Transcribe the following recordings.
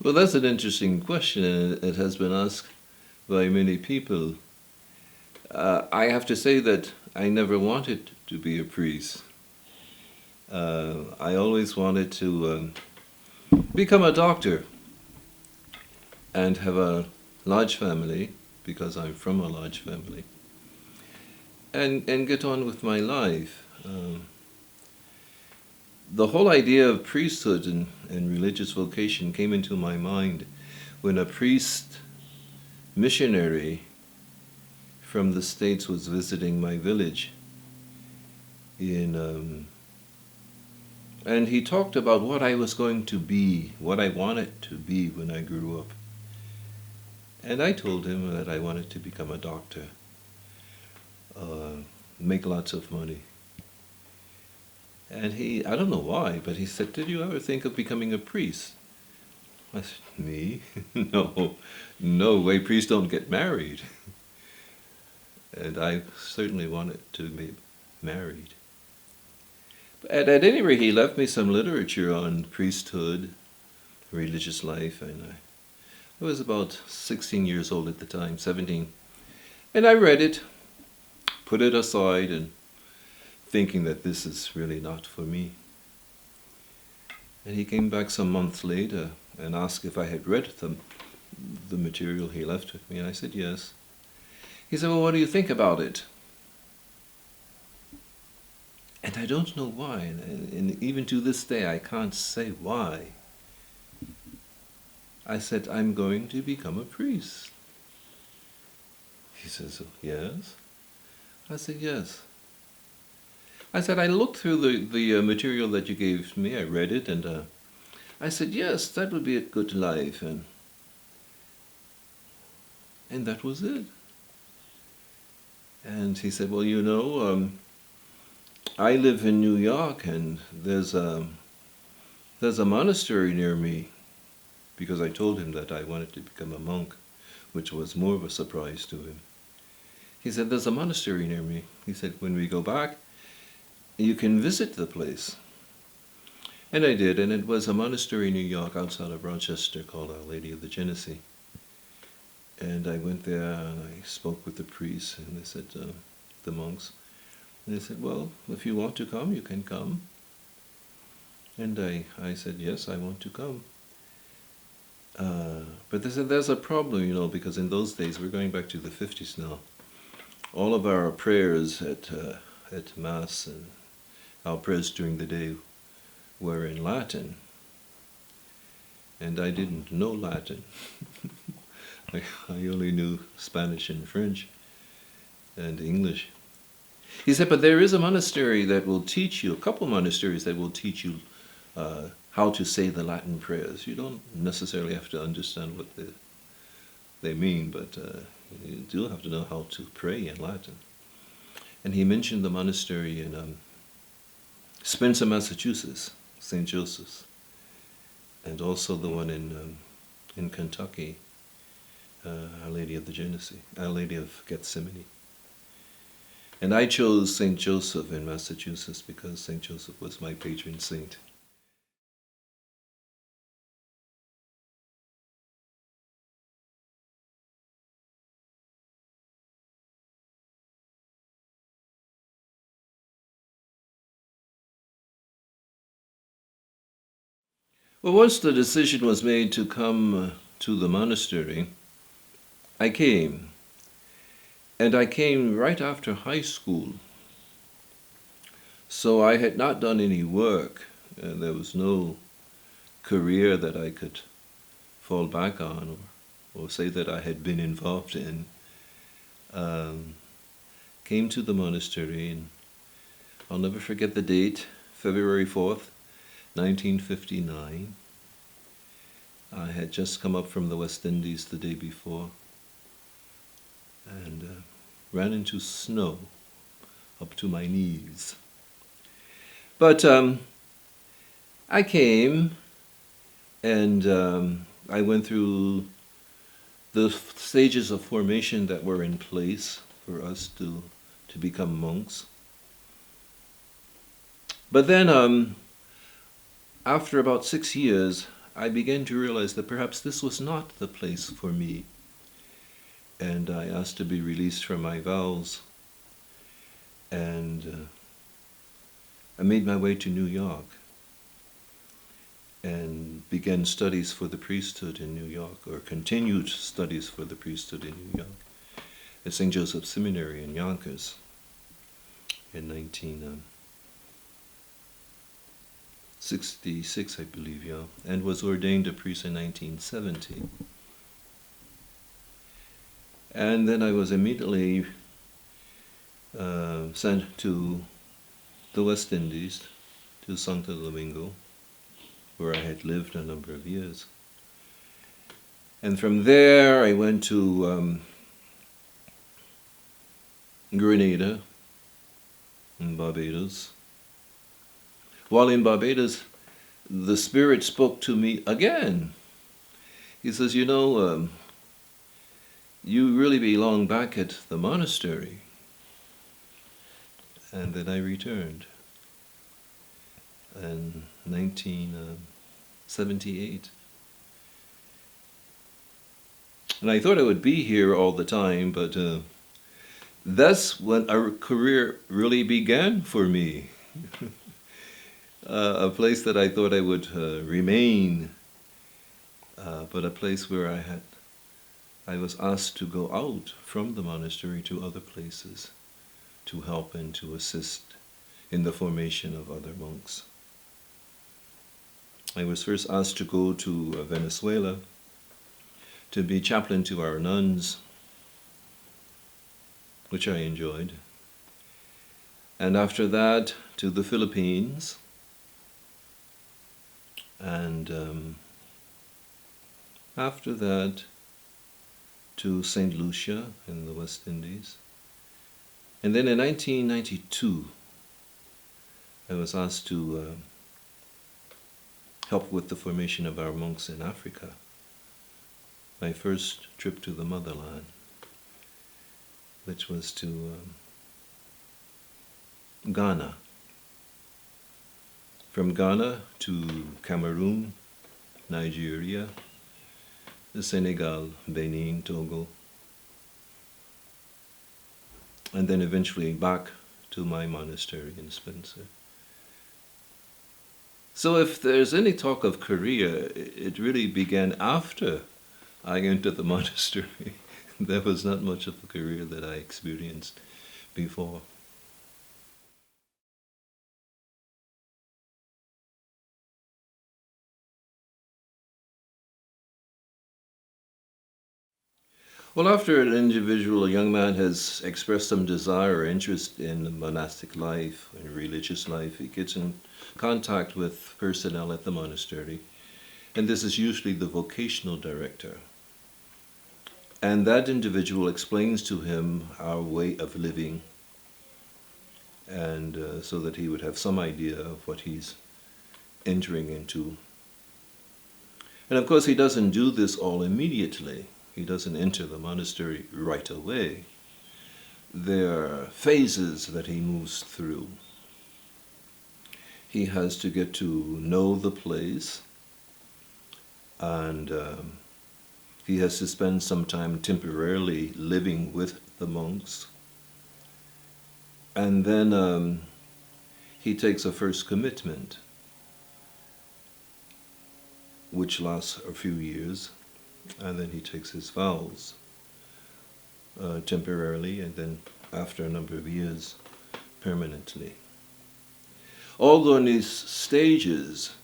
Well, that's an interesting question, and it has been asked by many people. I have to say that I never wanted to be a priest. I always wanted to become a doctor and have a large family, because I'm from a large family, and get on with my life. The whole idea of priesthood and religious vocation came into my mind when a priest missionary from the States was visiting my village and he talked about what I was going to be, what I wanted to be when I grew up. And I told him that I wanted to become a doctor, make lots of money. And I don't know why, but he said, "Did you ever think of becoming a priest?" I said, "Me? No, no way, priests don't get married." And I certainly wanted to be married. But at any rate, he left me some literature on priesthood, religious life, and I was about 16 years old at the time, 17. And I read it, put it aside, and thinking that this is really not for me. And he came back some months later and asked if I had read the material he left with me, and I said yes. He said, "Well, what do you think about it?" And I don't know why, and even to this day I can't say why. I said, "I'm going to become a priest." He says, "Oh, yes?" I said, "Yes." I said, "I looked through the material that you gave me, I read it, and I said, yes, that would be a good life, and that was it." And he said, "Well, I live in New York, and there's a monastery near me," because I told him that I wanted to become a monk, which was more of a surprise to him. He said, "There's a monastery near me." He said, "When we go back, you can visit the place." And I did, and it was a monastery in New York outside of Rochester called Our Lady of the Genesee. And I went there and I spoke with the priests, and they said, the monks, and they said, "Well, if you want to come, you can come." And I said, "Yes, I want to come." But they said, "There's a problem, because in those days," we're going back to the 50s now, all of our prayers at Mass and our prayers during the day were in Latin. And I didn't know Latin. I only knew Spanish and French and English. He said, "But there is a monastery that will teach you, a couple monasteries that will teach you how to say the Latin prayers. You don't necessarily have to understand what they mean, but you do have to know how to pray in Latin." And he mentioned the monastery in Spencer, Massachusetts, St. Joseph's, and also the one in Kentucky, Our Lady of the Genesee, Our Lady of Gethsemane. And I chose St. Joseph in Massachusetts because St. Joseph was my patron saint. Well, once the decision was made to come to the monastery, I came. And I came right after high school. So I had not done any work, and there was no career that I could fall back on or say that I had been involved in. Came to the monastery, and I'll never forget the date, February 4th, 1959. I had just come up from the West Indies the day before and ran into snow up to my knees. But I came and I went through the stages of formation that were in place for us to become monks. But then after about 6 years, I began to realize that perhaps this was not the place for me. And I asked to be released from my vows. And I made my way to New York and began studies for the priesthood in New York, or continued studies for the priesthood in New York at St. Joseph Seminary in Yonkers in 1966, I believe, yeah, and was ordained a priest in 1970. And then I was immediately sent to the West Indies, to Santo Domingo, where I had lived a number of years. And from there I went to Grenada in Barbados. While in Barbados, the Spirit spoke to me again. He says, you know, you really belong back at the monastery. And then I returned in 1978. And I thought I would be here all the time, but that's when our career really began for me. A place that I thought I would remain, but a place where I was asked to go out from the monastery to other places to help and to assist in the formation of other monks. I was first asked to go to Venezuela to be chaplain to our nuns, which I enjoyed. And after that, to the Philippines, and after that, to St. Lucia in the West Indies. And then in 1992, I was asked to help with the formation of our monks in Africa. My first trip to the motherland, which was to Ghana. From Ghana to Cameroon, Nigeria, Senegal, Benin, Togo, and then eventually back to my monastery in Spencer. So if there's any talk of Korea, it really began after I entered the monastery. There was not much of a career that I experienced before. Well, after an individual, a young man has expressed some desire or interest in monastic life and religious life, he gets in contact with personnel at the monastery, and this is usually the vocational director. And that individual explains to him our way of living, and so that he would have some idea of what he's entering into. And of course, he doesn't do this all immediately. He doesn't enter the monastery right away. There are phases that he moves through. He has to get to know the place, and he has to spend some time temporarily living with the monks. And then he takes a first commitment, which lasts a few years. And then he takes his vows temporarily, and then after a number of years, permanently. Although in these stages,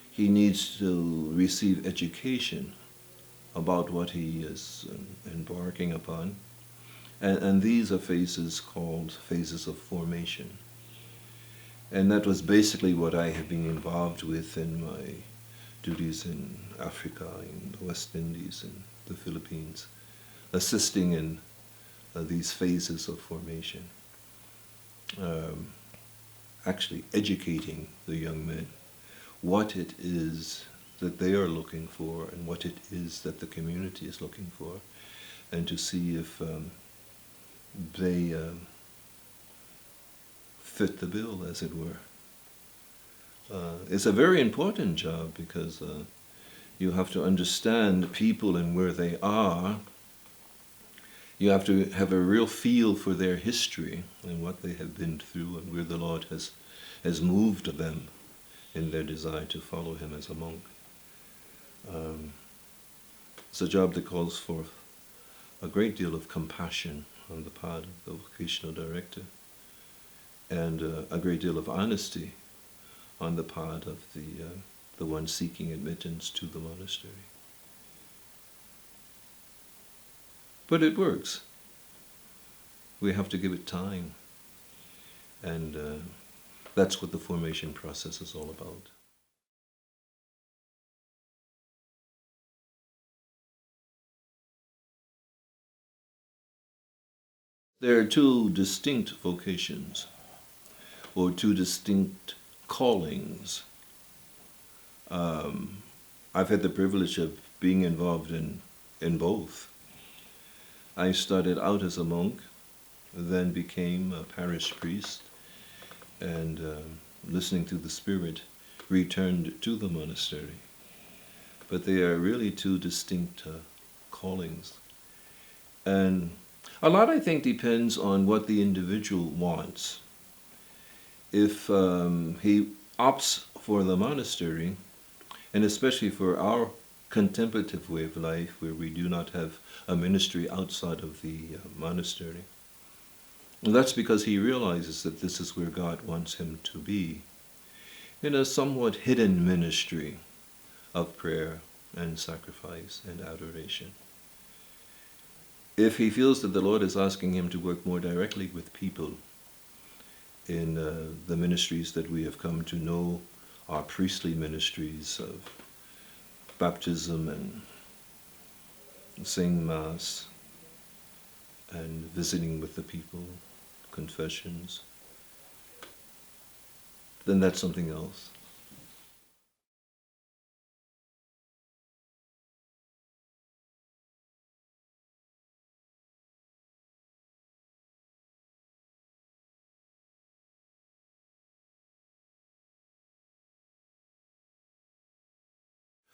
he needs to receive education about what he is embarking upon. And these are phases called phases of formation. And that was basically what I have been involved with in my duties in Africa, in the West Indies, and the Philippines, assisting in these phases of formation, actually educating the young men what it is that they are looking for and what it is that the community is looking for, and to see if they fit the bill, as it were. It's a very important job because You have to understand people and where they are. You have to have a real feel for their history and what they have been through and where the Lord has moved them in their desire to follow him as a monk. It's a job that calls for a great deal of compassion on the part of the vocational director and a great deal of honesty on the part of the one seeking admittance to the monastery. But it works. We have to give it time. And that's what the formation process is all about. There are two distinct vocations, or two distinct callings. I've had the privilege of being involved in both. I started out as a monk, then became a parish priest, and listening to the Spirit, returned to the monastery. But they are really two distinct callings. And a lot, I think, depends on what the individual wants. If he opts for the monastery, and especially for our contemplative way of life, where we do not have a ministry outside of the monastery, and that's because he realizes that this is where God wants him to be, in a somewhat hidden ministry of prayer and sacrifice and adoration. If he feels that the Lord is asking him to work more directly with people in the ministries that we have come to know, our priestly ministries of baptism and saying Mass and visiting with the people, confessions, then that's something else.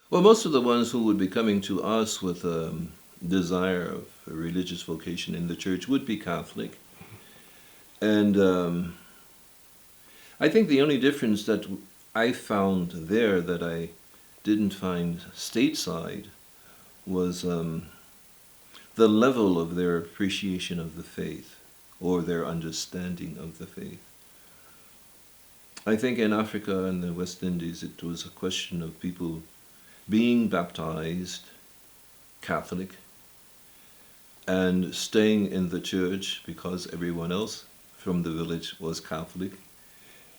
Well, most of the ones who would be coming to us with a desire of a religious vocation in the church would be Catholic. And I think the only difference that I found there that I didn't find stateside was the level of their appreciation of the faith or their understanding of the faith. I think in Africa and the West Indies it was a question of people being baptized Catholic and staying in the church because everyone else from the village was Catholic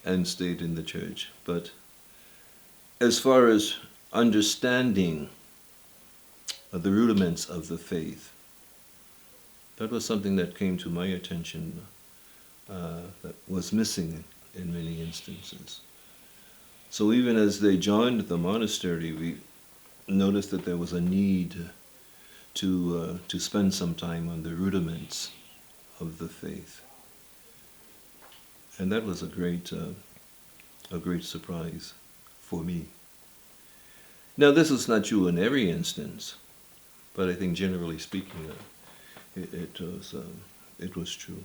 and stayed in the church. But as far as understanding the rudiments of the faith, that was something that came to my attention that was missing in many instances. So even as they joined the monastery, we noticed that there was a need to spend some time on the rudiments of the faith. And that was a great surprise for me. Now, this is not true in every instance, but I think generally speaking, it was true.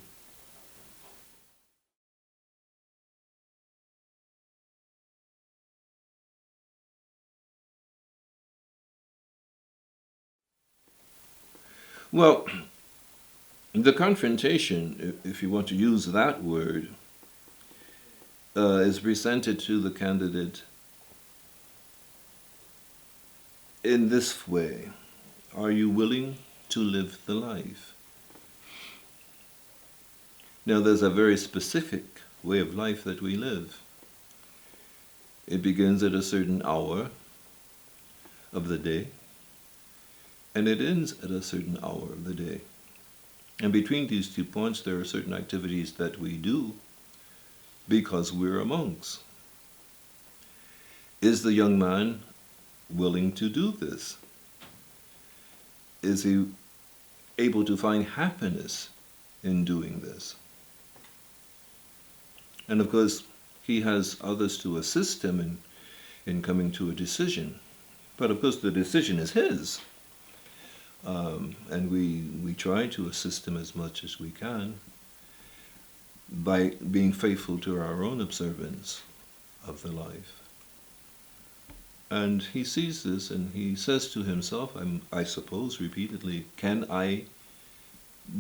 Well, the confrontation, if you want to use that word, is presented to the candidate in this way. Are you willing to live the life? Now, there's a very specific way of life that we live. It begins at a certain hour of the day, and it ends at a certain hour of the day. And between these 2 points, there are certain activities that we do because we're monks. Is the young man willing to do this? Is he able to find happiness in doing this? And of course, he has others to assist him in coming to a decision. But of course the decision is his. And we try to assist him as much as we can by being faithful to our own observance of the life. And he sees this and he says to himself, I suppose repeatedly, can I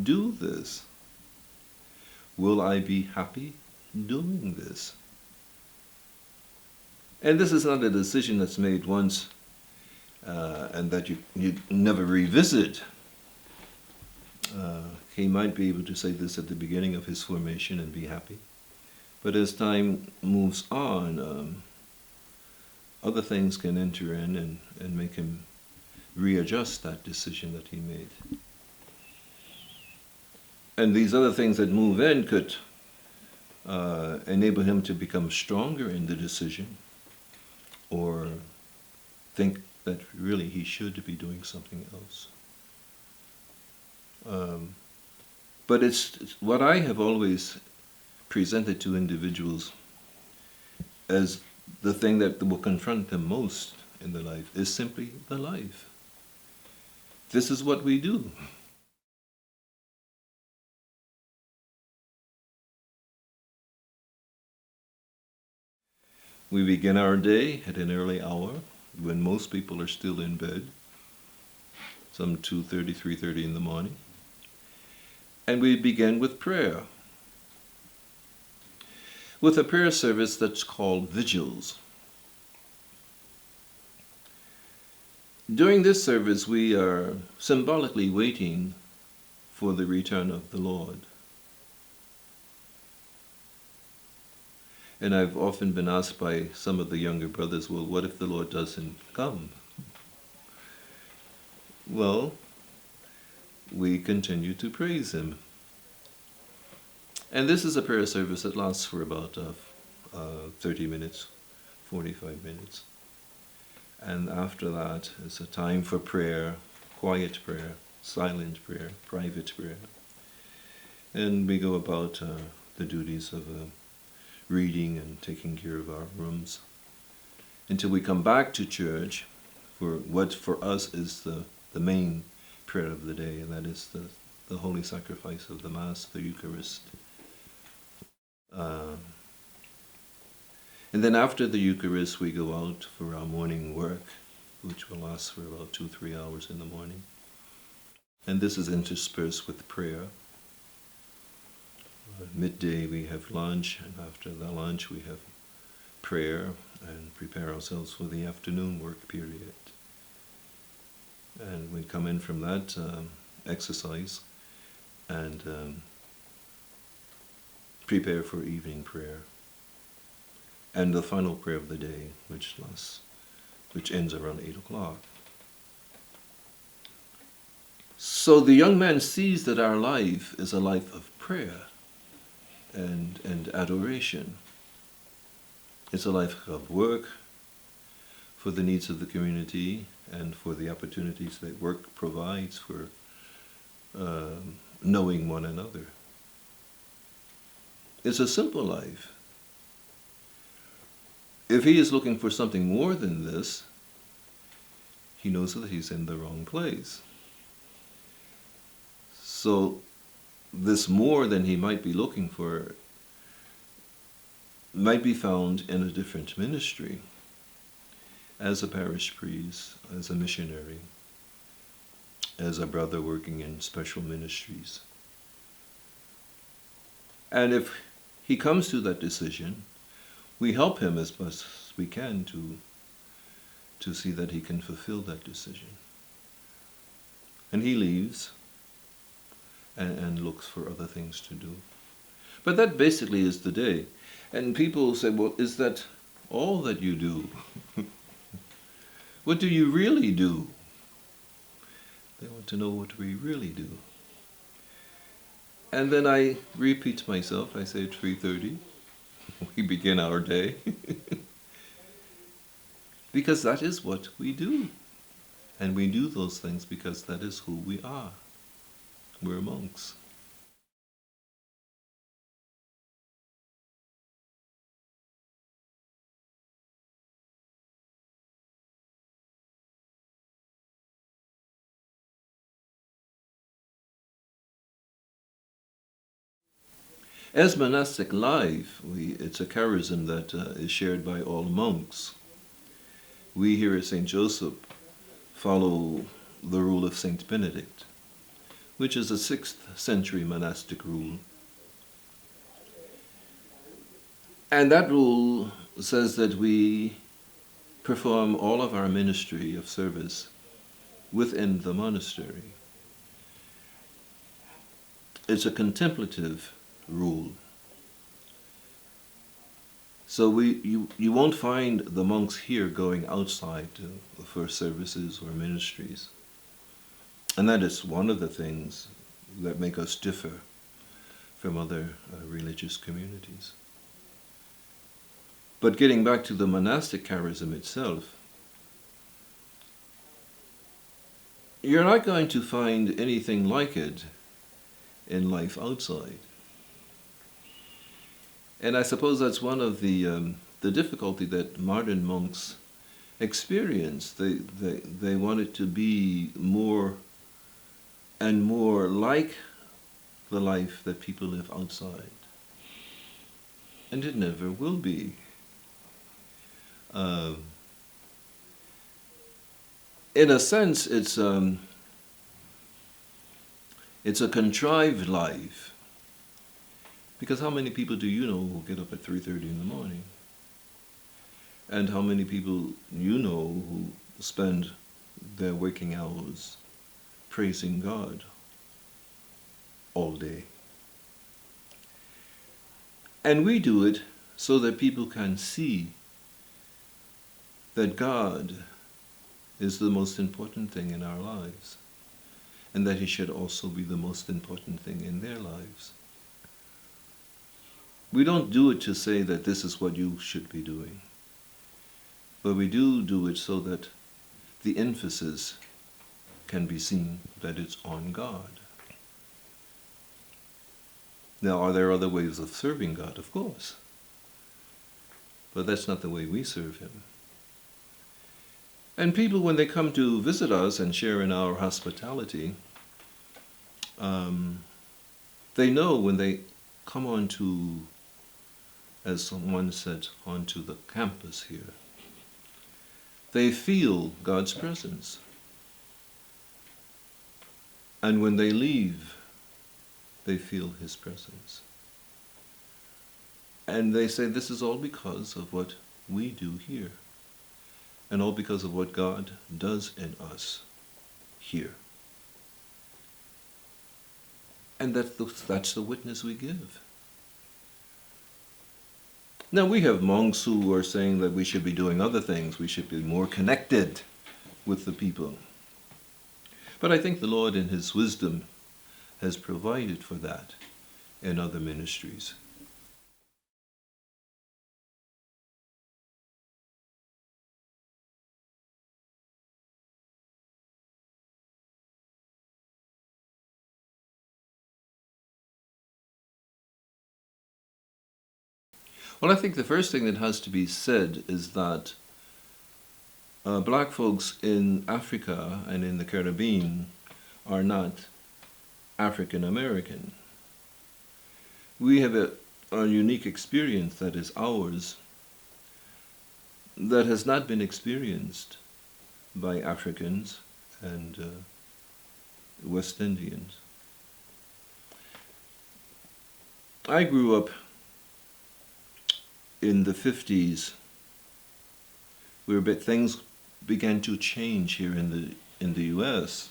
do this? Will I be happy doing this? And this is not a decision that's made once and that you never revisit. He might be able to say this at the beginning of his formation and be happy. But as time moves on, other things can enter in and make him readjust that decision that he made. And these other things that move in could enable him to become stronger in the decision, or think that really he should be doing something else. But it's what I have always presented to individuals as the thing that will confront them most in their life is simply the life. This is what we do. We begin our day at an early hour when most people are still in bed, some 2:30, 3:30 in the morning. And we begin with prayer, with a prayer service that's called vigils. During this service, we are symbolically waiting for the return of the Lord. And I've often been asked by some of the younger brothers, well, what if the Lord doesn't come? Well, we continue to praise him. And this is a prayer service that lasts for about 30 minutes, 45 minutes. And after that, it's a time for prayer, quiet prayer, silent prayer, private prayer. And we go about the duties of reading and taking care of our rooms until we come back to church for what for us is the main prayer of the day, and that is the holy sacrifice of the Mass, the Eucharist. And then after the Eucharist, we go out for our morning work, which will last for about 2-3 hours in the morning. And this is interspersed with prayer. Midday we have lunch, and after the lunch we have prayer and prepare ourselves for the afternoon work period. And we come in from that exercise and prepare for evening prayer. And the final prayer of the day, which ends around 8 o'clock. So the young man sees that our life is a life of prayer and adoration. It's a life of work for the needs of the community and for the opportunities that work provides for knowing one another. It's a simple life. If he is looking for something more than this, he knows that he's in the wrong place. So this more than he might be looking for might be found in a different ministry, as a parish priest, as a missionary, as a brother working in special ministries. And if he comes to that decision, we help him as much as we can to see that he can fulfill that decision. And he leaves and looks for other things to do. But that basically is the day. And people say, well, is that all that you do? What do you really do? They want to know what we really do. And then I repeat myself. I say at 3:30, we begin our day. Because that is what we do. And we do those things because that is who we are. We're monks. As monastic life, it's a charism that is shared by all monks. We here at St. Joseph follow the rule of St. Benedict, which is a 6th century monastic rule. And that rule says that we perform all of our ministry of service within the monastery. It's a contemplative rule. So you won't find the monks here going outside for services or ministries. And that is one of the things that make us differ from other religious communities. But getting back to the monastic charism itself, you're not going to find anything like it in life outside. And I suppose that's one of the difficulty that modern monks experience. They want it to be more and more like the life that people live outside. And it never will be. In a sense, it's a contrived life. Because how many people do you know who get up at 3:30 in the morning? And how many people you know who spend their waking hours praising God all day? And we do it so that people can see that God is the most important thing in our lives, and that He should also be the most important thing in their lives. We don't do it to say that this is what you should be doing, but we do it so that the emphasis can be seen that it's on God. Now, are there other ways of serving God? Of course. But that's not the way we serve Him. And people, when they come to visit us and share in our hospitality, they know when they come onto, as someone said, onto the campus here, they feel God's presence. And when they leave, they feel His presence. And they say, this is all because of what we do here, and all because of what God does in us here. And that's the witness we give. Now, we have monks who are saying that we should be doing other things. We should be more connected with the people. But I think the Lord in His wisdom has provided for that in other ministries. Well, I think the first thing that has to be said is that black folks in Africa and in the Caribbean are not African American. We have a unique experience that is ours, that has not been experienced by Africans and West Indians. I grew up in the 50s, where things began to change here in the U.S.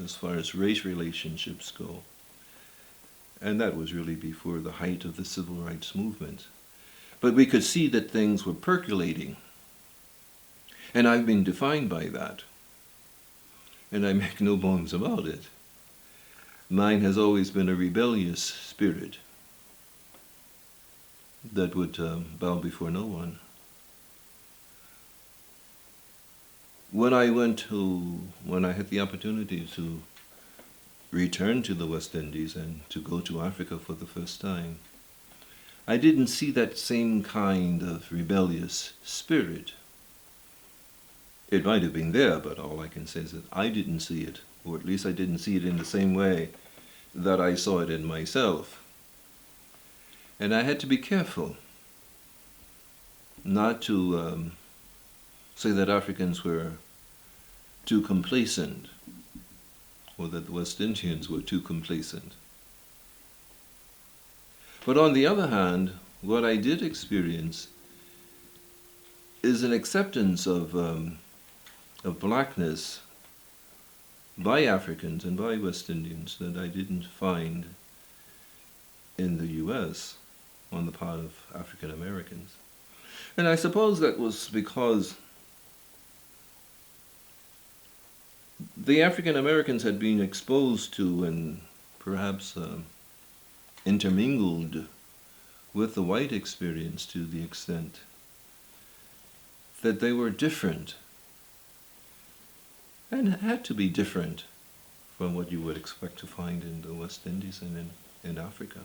as far as race relationships go. And that was really before the height of the civil rights movement. But we could see that things were percolating. And I've been defined by that. And I make no bones about it. Mine has always been a rebellious spirit that would bow before no one. When I had the opportunity to return to the West Indies and to go to Africa for the first time, I didn't see that same kind of rebellious spirit. It might have been there, but all I can say is that I didn't see it, or at least I didn't see it in the same way that I saw it in myself. And I had to be careful not to say that Africans were too complacent, or that the West Indians were too complacent. But on the other hand, what I did experience is an acceptance of blackness by Africans and by West Indians that I didn't find in the U.S. on the part of African Americans. And I suppose that was because the African Americans had been exposed to and perhaps intermingled with the white experience to the extent that they were different and had to be different from what you would expect to find in the West Indies and in Africa.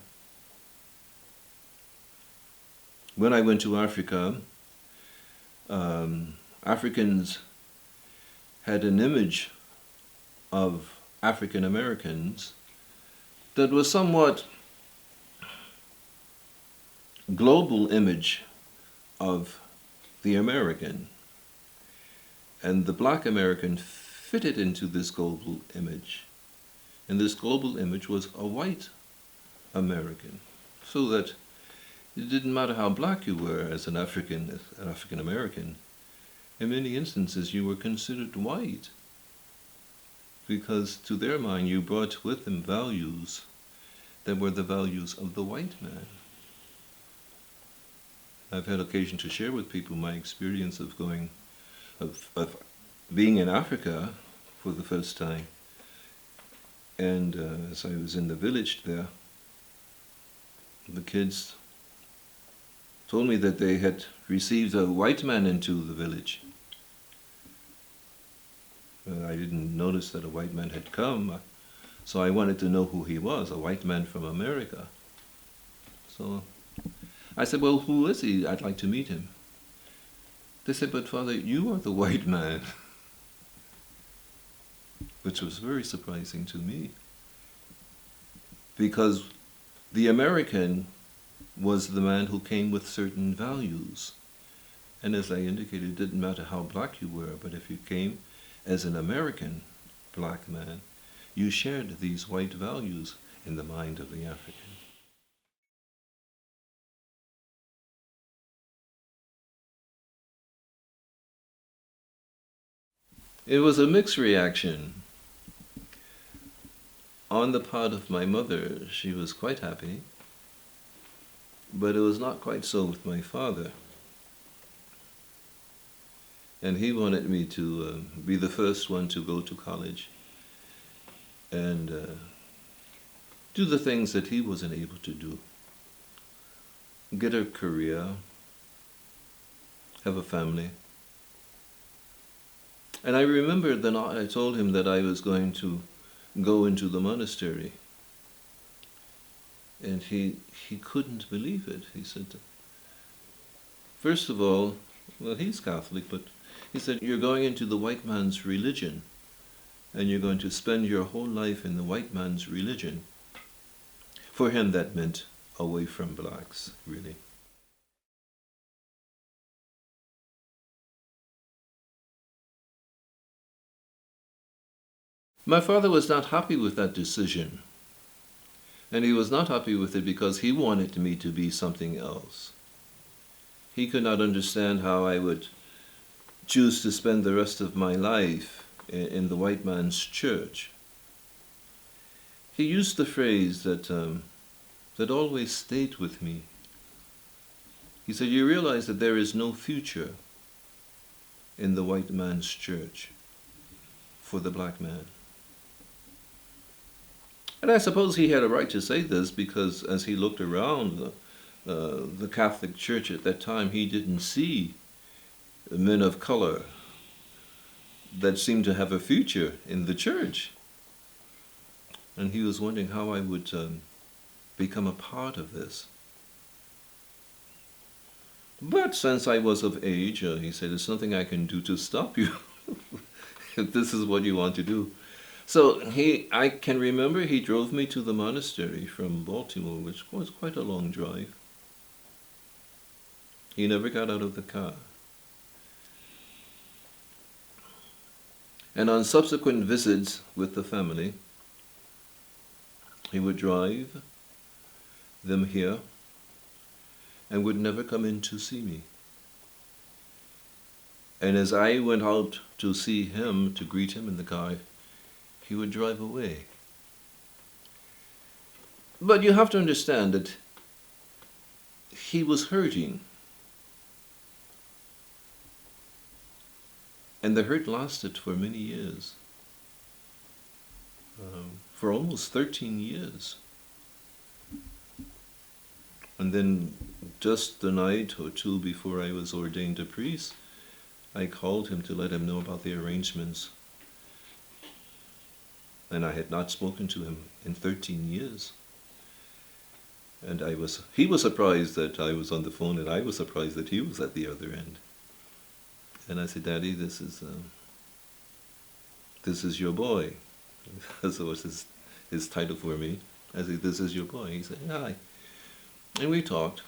When I went to Africa, Africans had an image of African Americans that was somewhat global image of the American. And the black American fitted into this global image. And this global image was a white American. So that it didn't matter how black you were as an African American. In many instances you were considered white, because to their mind you brought with them values that were the values of the white man. I've had occasion to share with people my experience of being in Africa for the first time. And as I was in the village there, the kids told me that they had received a white man into the village. I didn't notice that a white man had come, so I wanted to know who he was, a white man from America. So I said, well, who is he? I'd like to meet him. They said, but Father, you are the white man. Which was very surprising to me. Because the American was the man who came with certain values. And as I indicated, it didn't matter how black you were, but if you came as an American black man, you shared these white values in the mind of the African. It was a mixed reaction. On the part of my mother, she was quite happy, but it was not quite so with my father. And he wanted me to be the first one to go to college and do the things that he wasn't able to do. Get a career, have a family. And I remember that I told him that I was going to go into the monastery. And he couldn't believe it. He said, first of all, well, he's Catholic, but he said, you're going into the white man's religion, and you're going to spend your whole life in the white man's religion. For him, that meant away from blacks, really. My father was not happy with that decision. And he was not happy with it because he wanted me to be something else. He could not understand how I would choose to spend the rest of my life in the white man's church. He used the phrase that always stayed with me. He said, you realize that there is no future in the white man's church for the black man. And I suppose he had a right to say this because as he looked around the Catholic Church at that time, he didn't see men of color that seemed to have a future in the church. And he was wondering how I would become a part of this. But since I was of age, he said, there's nothing I can do to stop you if this is what you want to do. So I can remember he drove me to the monastery from Baltimore, which was quite a long drive. He never got out of the car. And on subsequent visits with the family, he would drive them here and would never come in to see me. And as I went out to see him, to greet him in the car, he would drive away. But you have to understand that he was hurting. And the hurt lasted for many years. For almost 13 years. And then just the night or two before I was ordained a priest, I called him to let him know about the arrangements. And I had not spoken to him in 13 years. And he was surprised that I was on the phone, and I was surprised that he was at the other end. And I said, Daddy, this is your boy. That was his title for me. I said, this is your boy. He said, hi. And we talked.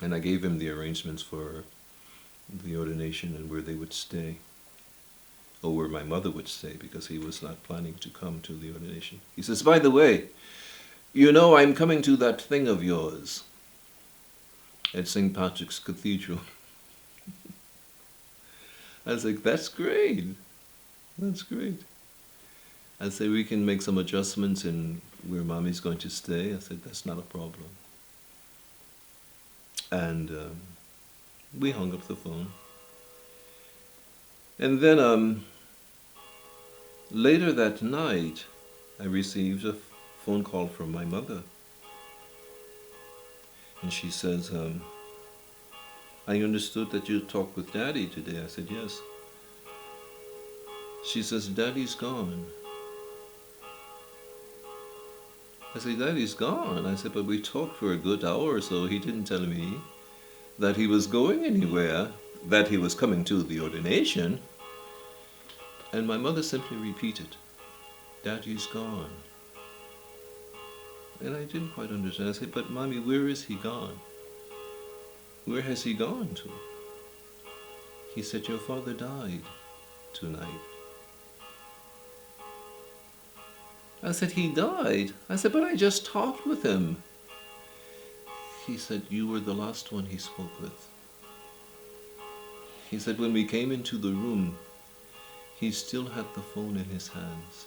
And I gave him the arrangements for the ordination and where they would stay. Or where my mother would stay, because he was not planning to come to the ordination. He says, by the way, you know I'm coming to that thing of yours at St. Patrick's Cathedral. I was like, that's great. That's great. I said, we can make some adjustments in where Mommy's going to stay. I said, that's not a problem. And we hung up the phone. And then later that night, I received a phone call from my mother. And she says, I understood that you talked with Daddy today. I said, yes. She says, Daddy's gone. I said, Daddy's gone. I said, but we talked for a good hour or so. He didn't tell me that he was going anywhere, that he was coming to the ordination. And my mother simply repeated, Daddy's gone. And I didn't quite understand. I said, but Mommy, where is he gone? Where has he gone to? He said, your father died tonight. I said, he died? I said, but I just talked with him. He said, you were the last one he spoke with. He said, when we came into the room, he still had the phone in his hands.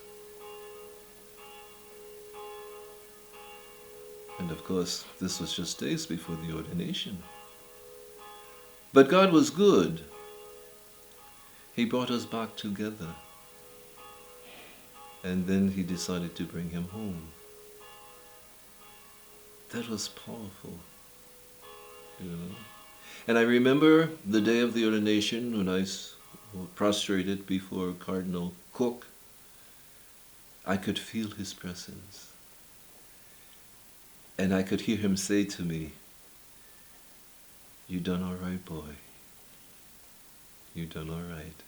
And of course, this was just days before the ordination. But God was good. He brought us back together. And then he decided to bring him home. That was powerful, you know. And I remember the day of the ordination when I prostrated before Cardinal Cook. I could feel his presence. And I could hear him say to me, you done all right, boy. You done all right.